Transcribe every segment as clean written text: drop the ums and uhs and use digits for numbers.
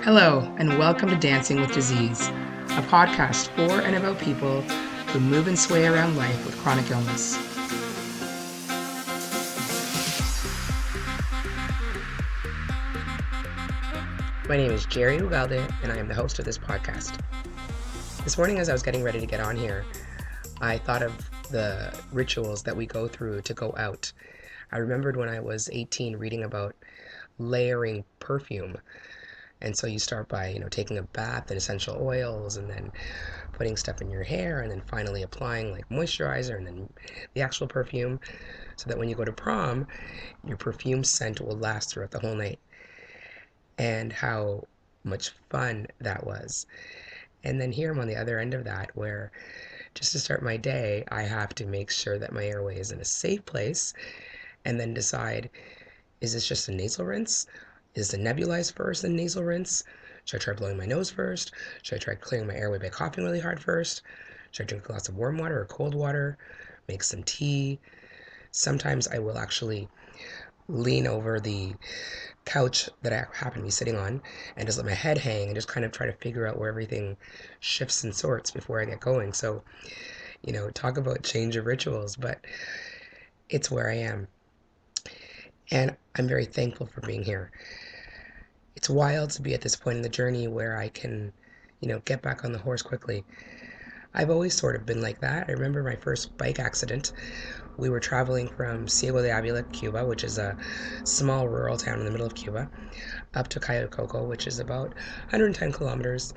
Hello, and welcome to Dancing with Disease, a podcast for and about people who move and sway around life with chronic illness. My name is Jerry Ugalde, and I am the host of this podcast. This morning, as I was getting ready to get on here, I thought of the rituals that we go through to go out. I remembered when I was 18 reading about layering perfume. And so you start by, taking a bath in essential oils and then putting stuff in your hair and then finally applying like moisturizer and then the actual perfume so that when you go to prom, your perfume scent will last throughout the whole night. And how much fun that was. And then here I'm on the other end of that where just to start my day, I have to make sure that my airway is in a safe place and then decide, is this just a nasal rinse? Is the nebulized first and nasal rinse? Should I try blowing my nose first? Should I try clearing my airway by coughing really hard first? Should I drink a glass of warm water or cold water? Make some tea? Sometimes I will actually lean over the couch that I happen to be sitting on and just let my head hang and just kind of try to figure out where everything shifts and sorts before I get going. So, talk about change of rituals, but it's where I am. And I'm very thankful for being here. It's wild to be at this point in the journey where I can, get back on the horse quickly. I've always sort of been like that. I remember my first bike accident. We were traveling from Ciego de Avila, Cuba, which is a small rural town in the middle of Cuba, up to Cayo Coco, which is about 110 kilometers.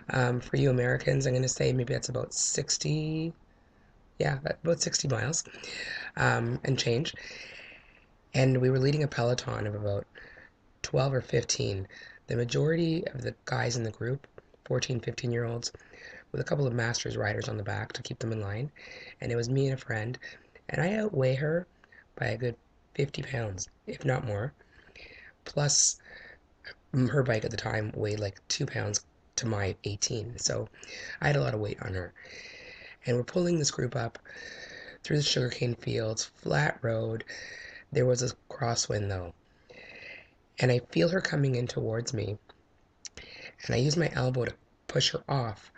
For you Americans, I'm going to say maybe that's about 60, yeah, about 60 miles and change. And we were leading a peloton of about 12 or 15. The majority of the guys in the group, 14, 15-year-olds, with a couple of masters riders on the back to keep them in line. And it was me and a friend. And I outweigh her by a good 50 pounds, if not more. Plus, her bike at the time weighed like 2 pounds to my 18. So I had a lot of weight on her. And we're pulling this group up through the sugarcane fields, flat road. There was a crosswind though. And I feel her coming in towards me. And I use my elbow to push her off.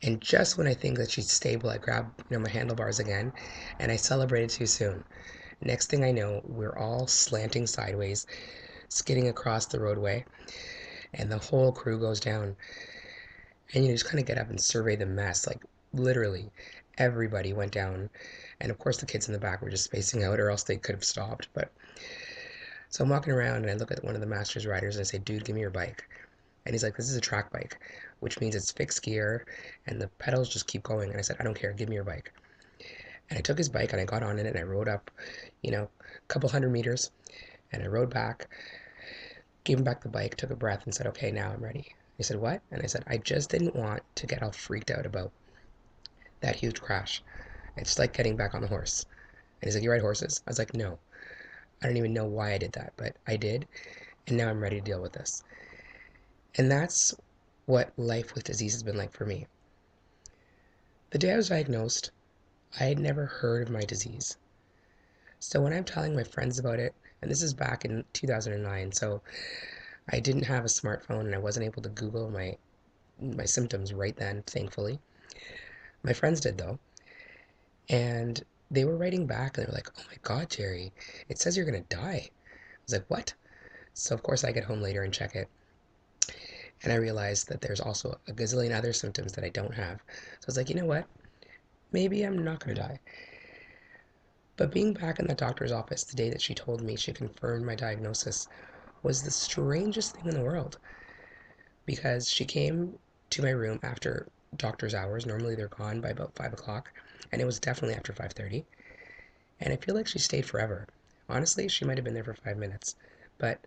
And just when I think that she's stable, I grab, my handlebars again, and I celebrated too soon. Next thing I know, we're all slanting sideways, skidding across the roadway, and the whole crew goes down. And you just kind of get up and survey the mess. Like literally, everybody went down, and of course the kids in the back were just spacing out, or else they could have stopped. But so I'm walking around and I look at one of the master's riders and I say, "Dude, give me your bike." And he's like, "This is a track bike, which means it's fixed gear and the pedals just keep going." And I said, "I don't care, give me your bike." And I took his bike and I got on it and I rode up, a couple hundred meters, and I rode back, gave him back the bike, took a breath and said, "Okay, now I'm ready." He said, "What?" And I said, "I just didn't want to get all freaked out about that huge crash. It's like getting back on the horse." And he's like, "You ride horses?" I was like, "No, I don't even know why I did that, but I did, and now I'm ready to deal with this." And that's what life with disease has been like for me. The day I was diagnosed, I had never heard of my disease. So when I'm telling my friends about it, and this is back in 2009, so I didn't have a smartphone and I wasn't able to Google my symptoms right then, thankfully. My friends did though, and they were writing back and they were like, "Oh my God, Jerry, it says you're gonna die." I was like, "What?" So of course I get home later and check it, and I realized that there's also a gazillion other symptoms that I don't have. So I was like, you know what? Maybe I'm not gonna die. But being back in the doctor's office the day that she told me she confirmed my diagnosis was the strangest thing in the world because she came to my room after doctor's hours. Normally they're gone by about 5 o'clock, and it was definitely after 5:30. And I feel like she stayed forever. Honestly, she might have been there for 5 minutes, but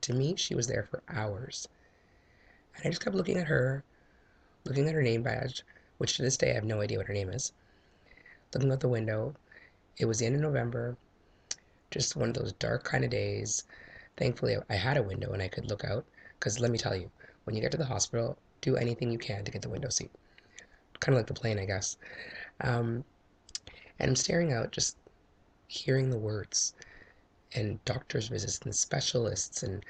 to me, she was there for hours. And I just kept looking at her, looking at her name badge, which to this day I have no idea what her name is, looking out the window. It was the end of November, just one of those dark kind of days. Thankfully, I had a window and I could look out, because let me tell you, when you get to the hospital, do anything you can to get the window seat. Kind of like the plane, I guess. Um, and I'm staring out, just hearing the words and doctor's visits and specialists and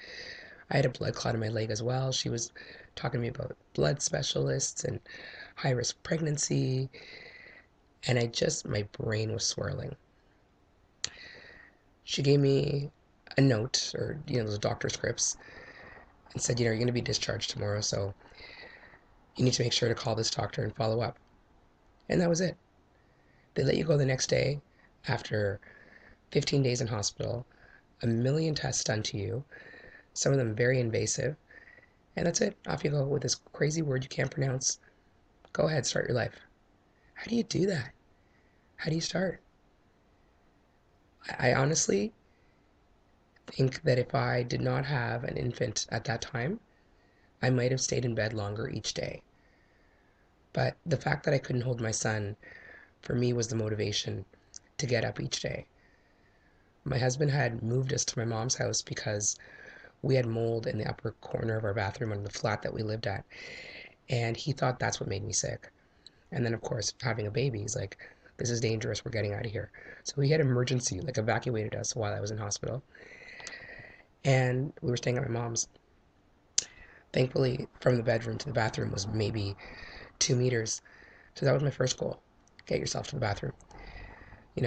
I had a blood clot in my leg as well. She was talking to me about blood specialists and high risk pregnancy. And my brain was swirling. She gave me a note, or, those doctor scripts, and said, you're going to be discharged tomorrow, so you need to make sure to call this doctor and follow up. And that was it. They let you go the next day after 15 days in hospital, a million tests done to you, some of them very invasive, and that's it. Off you go with this crazy word you can't pronounce. Go ahead, start your life. How do you do that? How do you start? I honestly think that if I did not have an infant at that time, I might have stayed in bed longer each day. But the fact that I couldn't hold my son, for me, was the motivation to get up each day. My husband had moved us to my mom's house because we had mold in the upper corner of our bathroom on the flat that we lived at. And he thought that's what made me sick. And then, of course, having a baby, he's like, this is dangerous. We're getting out of here. So he had emergency, evacuated us while I was in hospital. And we were staying at my mom's. Thankfully, from the bedroom to the bathroom was maybe 2 meters. So that was my first goal. Get yourself to the bathroom.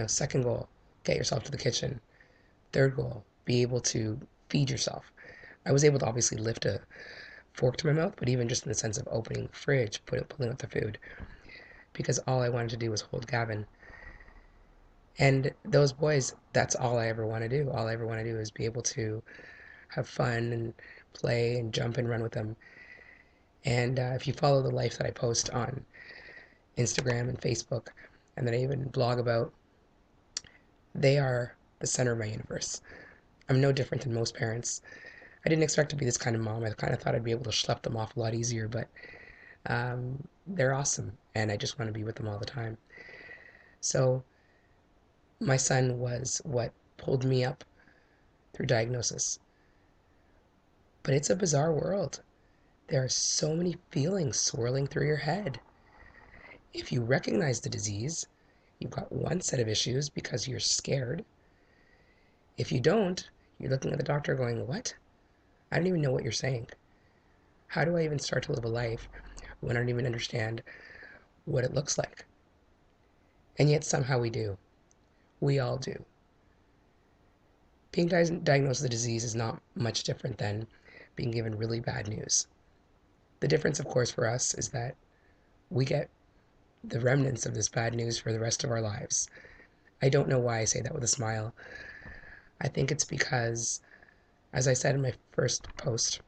Second goal, get yourself to the kitchen. Third goal, be able to feed yourself. I was able to obviously lift a fork to my mouth, but even just in the sense of opening the fridge, pulling out the food, because all I wanted to do was hold Gavin. And those boys, that's all I ever want to do. All I ever want to do is be able to have fun and play and jump and run with them. And if you follow the life that I post on Instagram and Facebook, and that I even blog about, they are the center of my universe. I'm no different than most parents. I didn't expect to be this kind of mom. I kind of thought I'd be able to schlep them off a lot easier, but they're awesome, and I just want to be with them all the time. So my son was what pulled me up through diagnosis. But it's a bizarre world. There are so many feelings swirling through your head. If you recognize the disease, you've got one set of issues because you're scared. If you don't, you're looking at the doctor going, what? I don't even know what you're saying. How do I even start to live a life when I don't even understand what it looks like? And yet somehow we do. We all do. Being diagnosed with a disease is not much different than being given really bad news. The difference, of course, for us is that we get the remnants of this bad news for the rest of our lives. I don't know why I say that with a smile. I think it's because, as I said in my first post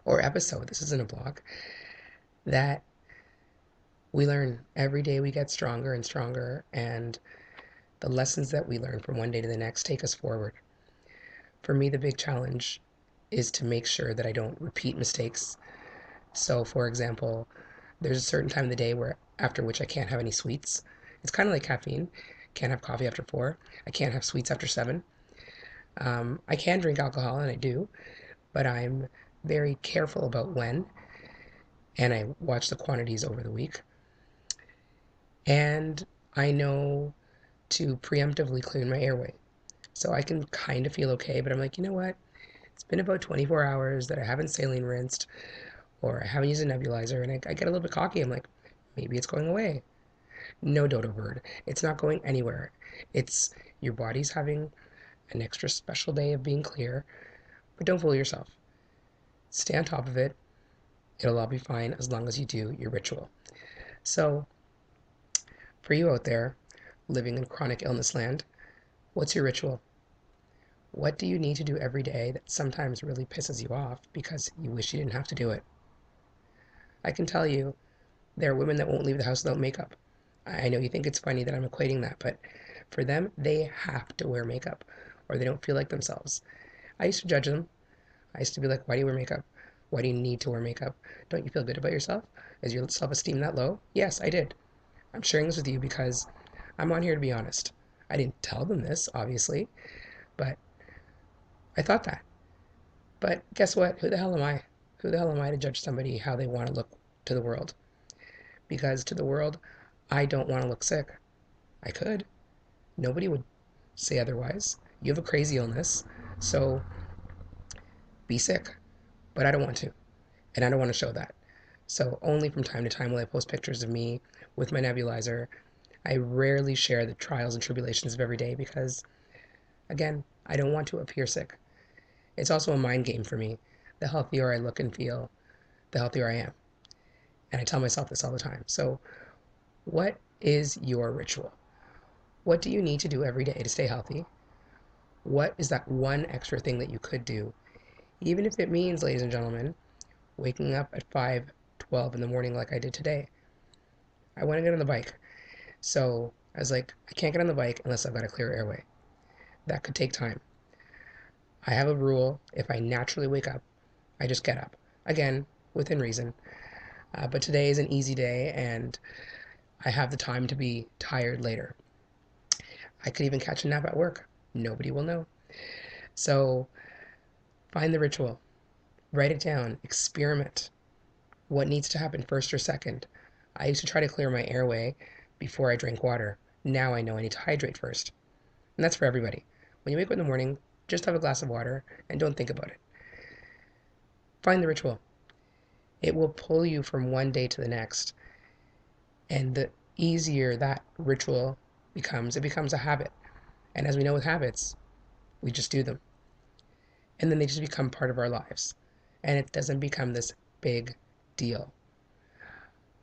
or episode, this isn't a blog, that we learn every day. We get stronger and stronger, and the lessons that we learn from one day to the next take us forward. For me, the big challenge is to make sure that I don't repeat mistakes. So, for example, there's a certain time of the day after which I can't have any sweets. It's kind of like caffeine. Can't have coffee after 4. I can't have sweets after 7. I can drink alcohol, and I do, but I'm very careful about when, and I watch the quantities over the week. And I know to preemptively clean my airway. So I can kind of feel okay, but I'm like, you know what? It's been about 24 hours that I haven't saline rinsed, or I haven't used a nebulizer, and I get a little bit cocky. I'm like, maybe it's going away. No, dodo bird. It's not going anywhere. It's your body's having an extra special day of being clear, but don't fool yourself. Stay on top of it. It'll all be fine as long as you do your ritual. So, for you out there living in chronic illness land, what's your ritual? What do you need to do every day that sometimes really pisses you off because you wish you didn't have to do it? I can tell you, there are women that won't leave the house without makeup. I know you think it's funny that I'm equating that, but for them, they have to wear makeup or they don't feel like themselves. I used to judge them. I used to be like, why do you wear makeup? Why do you need to wear makeup? Don't you feel good about yourself? Is your self-esteem that low? Yes, I did. I'm sharing this with you because I'm on here to be honest. I didn't tell them this, obviously, but I thought that. But guess what? Who the hell am I? Who the hell am I to judge somebody how they want to look to the world? Because to the world, I don't want to look sick. I could. Nobody would say otherwise. You have a crazy illness. So be sick, but I don't want to. And I don't want to show that. So only from time to time will I post pictures of me with my nebulizer. I rarely share the trials and tribulations of every day because, again, I don't want to appear sick. It's also a mind game for me. The healthier I look and feel, the healthier I am. And I tell myself this all the time. So, what is your ritual? What do you need to do every day to stay healthy? What is that one extra thing that you could do? Even if it means, ladies and gentlemen, waking up at 5:12 in the morning like I did today. I want to get on the bike. So I was like, I can't get on the bike unless I've got a clear airway. That could take time. I have a rule. If I naturally wake up, I just get up. Again, within reason. But today is an easy day and I have the time to be tired later. I could even catch a nap at work. Nobody will know. So find the ritual, write it down, experiment. What needs to happen first or second? I used to try to clear my airway before I drank water. Now I know I need to hydrate first. And that's for everybody. When you wake up in the morning, just have a glass of water and don't think about it. Find the ritual. It will pull you from one day to the next. And the easier that ritual becomes, it becomes a habit. And as we know with habits, we just do them. And then they just become part of our lives. And it doesn't become this big deal.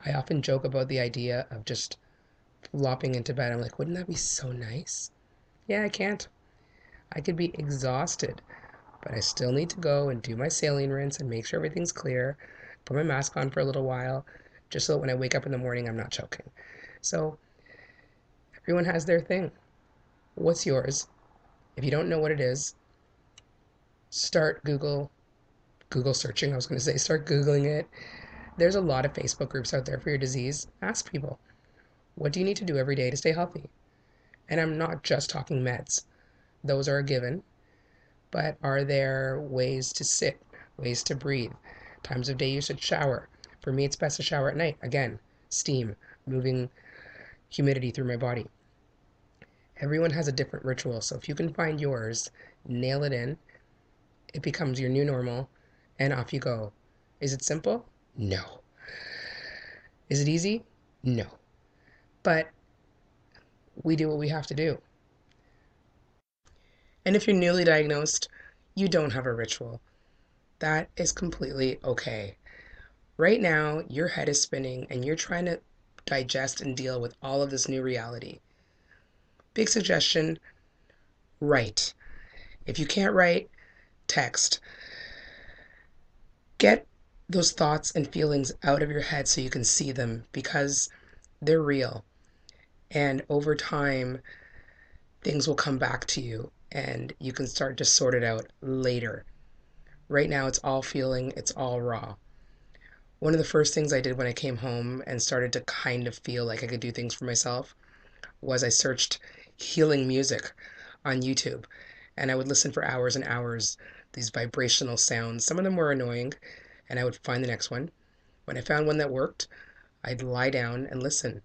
I often joke about the idea of just flopping into bed. I'm like, wouldn't that be so nice? Yeah, I can't. I could be exhausted, but I still need to go and do my saline rinse and make sure everything's clear, put my mask on for a little while, just so that when I wake up in the morning, I'm not choking. So everyone has their thing. What's yours? If you don't know what it is, start Google searching. I was going to say, start Googling it. There's a lot of Facebook groups out there for your disease. Ask people, what do you need to do every day to stay healthy? And I'm not just talking meds. Those are a given. But are there ways to sit, ways to breathe, times of day you should shower? For me, it's best to shower at night. Again, steam, moving humidity through my body. Everyone has a different ritual, so if you can find yours, nail it in, it becomes your new normal, and off you go. Is it simple? No. Is it easy? No. But we do what we have to do. And if you're newly diagnosed, you don't have a ritual. That is completely okay. Right now, your head is spinning and you're trying to digest and deal with all of this new reality. Big suggestion, write. If you can't write, text. Get those thoughts and feelings out of your head so you can see them because they're real. And over time, things will come back to you and you can start to sort it out later. Right now, it's all feeling, it's all raw. One of the first things I did when I came home and started to kind of feel like I could do things for myself was I searched healing music on YouTube and I would listen for hours and hours, these vibrational sounds. Some of them were annoying and I would find the next one. When I found one that worked, I'd lie down and listen.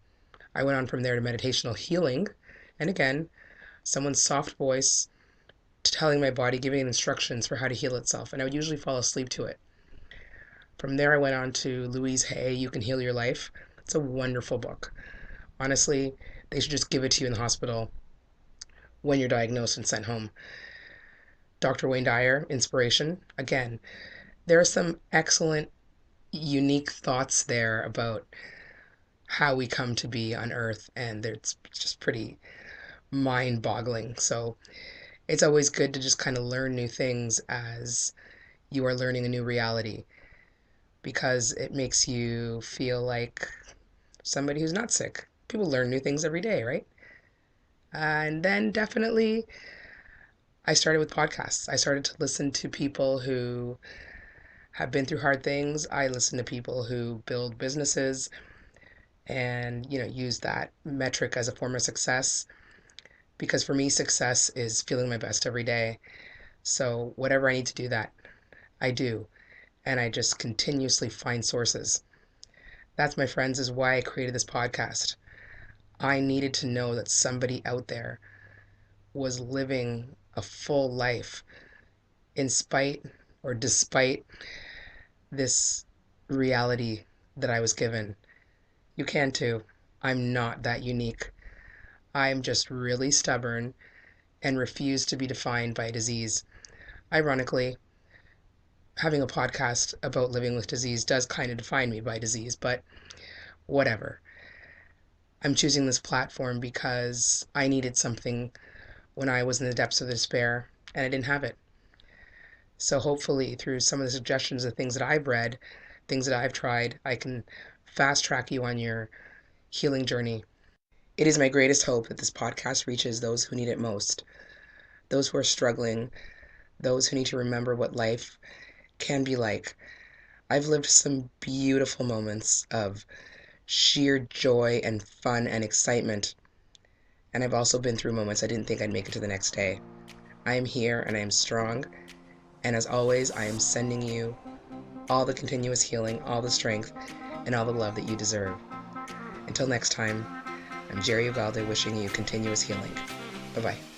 I went on from there to meditational healing, and again, someone's soft voice telling my body, giving it instructions for how to heal itself, and I would usually fall asleep to it. From there, I went on to Louise Hay, You Can Heal Your Life. It's a wonderful book. Honestly, they should just give it to you in the hospital when you're diagnosed and sent home. Dr. Wayne Dyer, Inspiration. Again, there are some excellent, unique thoughts there about how we come to be on Earth, and it's just pretty mind boggling. So it's always good to just kind of learn new things as you are learning a new reality because it makes you feel like somebody who's not sick. People learn new things every day, right? And then definitely, I started with podcasts. I started to listen to people who have been through hard things. I listen to people who build businesses and, use that metric as a form of success. Because for me, success is feeling my best every day. So whatever I need to do that, I do. And I just continuously find sources. That's, my friends, is why I created this podcast. I needed to know that somebody out there was living a full life in spite or despite this reality that I was given. You can too. I'm not that unique. I'm just really stubborn and refuse to be defined by disease. Ironically, having a podcast about living with disease does kind of define me by disease, but whatever. I'm choosing this platform because I needed something when I was in the depths of despair and I didn't have it. So hopefully, through some of the suggestions of things that I've read, things that I've tried, I can fast track you on your healing journey. It is my greatest hope that this podcast reaches those who need it most, those who are struggling, those who need to remember what life can be like. I've lived some beautiful moments of sheer joy and fun and excitement, and I've also been through moments I didn't think I'd make it to the next day. I am here and I am strong, and as always, I am sending you all the continuous healing, all the strength, and all the love that you deserve. Until next time, I'm Jerry Ugalde wishing you continuous healing. Bye-bye.